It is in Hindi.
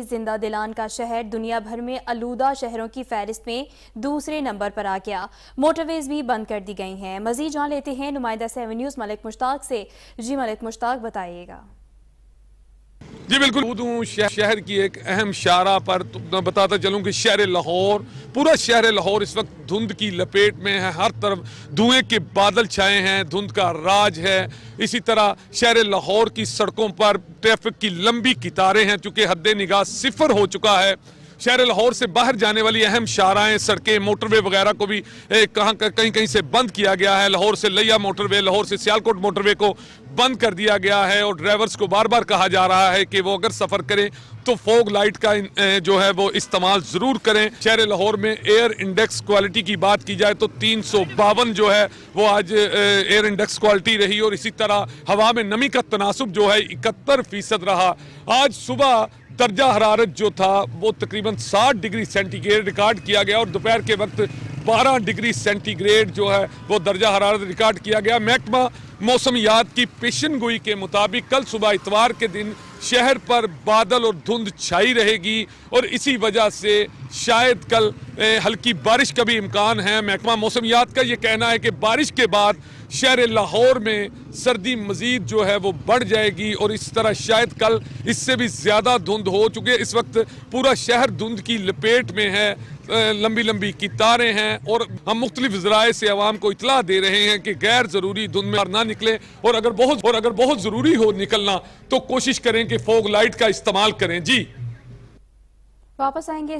जिंदा दिलान का शहर दुनिया भर में आलूदा शहरों की फहरिस्त में दूसरे नंबर पर आ गया। मोटरवेज भी बंद कर दी गई हैं। मजीद जान लेते हैं नुमाइंदा 7 न्यूज़ मलिक मुश्ताक से। जी मलिक मुश्ताक, बताइएगा। जी बिल्कुल, शहर की एक अहम शारा पर मैं बताता चलूं कि शहर लाहौर, पूरा शहर लाहौर इस वक्त धुंध की लपेट में है। हर तरफ धुएं के बादल छाए हैं, धुंध का राज है। इसी तरह शहर लाहौर की सड़कों पर ट्रैफिक की लंबी कतारें हैं, चूंकि हद निगाह सिफर हो चुका है। शहर लाहौर से बाहर जाने वाली अहम शाहराएं, सड़कें, मोटरवे वगैरह को भी कहीं कहीं से बंद किया गया है। लाहौर से लिया मोटरवे, लाहौर से सियालकोट मोटरवे को बंद कर दिया गया है और ड्राइवर्स को बार बार कहा जा रहा है कि वो अगर सफ़र करें तो फोग लाइट का जो है वो इस्तेमाल ज़रूर करें। शहर लाहौर में एयर इंडेक्स क्वालिटी की बात की जाए तो 352 जो है वो आज एयर इंडेक्स क्वालिटी रही और इसी तरह हवा में नमी का तनासुब जो है 71% रहा। आज सुबह दर्जा हरारत जो था वो तकरीबन 60 डिग्री सेंटीग्रेड रिकॉर्ड किया गया और दोपहर के वक्त 12 डिग्री सेंटीग्रेड जो है वो दर्जा हरारत रिकॉर्ड किया गया। महकमा मौसमियात की पेशन गोई के मुताबिक कल सुबह इतवार के दिन शहर पर बादल और धुंध छाई रहेगी और इसी वजह से शायद कल हल्की बारिश का भी इम्कान है। महकमा मौसमियात का ये कहना है कि बारिश के बाद शहर लाहौर में सर्दी मजीद जो है वो बढ़ जाएगी और इस तरह शायद कल इससे भी ज़्यादा धुंध हो चुके। इस वक्त पूरा शहर धुंध की लपेट में है, लंबी लंबी कतारें हैं और हम मुख्तलिफ ज़राए से आवाम को इतला दे रहे हैं कि गैर ज़रूरी धुंध में ना निकले और अगर बहुत ज़रूरी हो निकलना तो कोशिश करें कि फोग लाइट का इस्तेमाल करें। जी वापस आएंगे।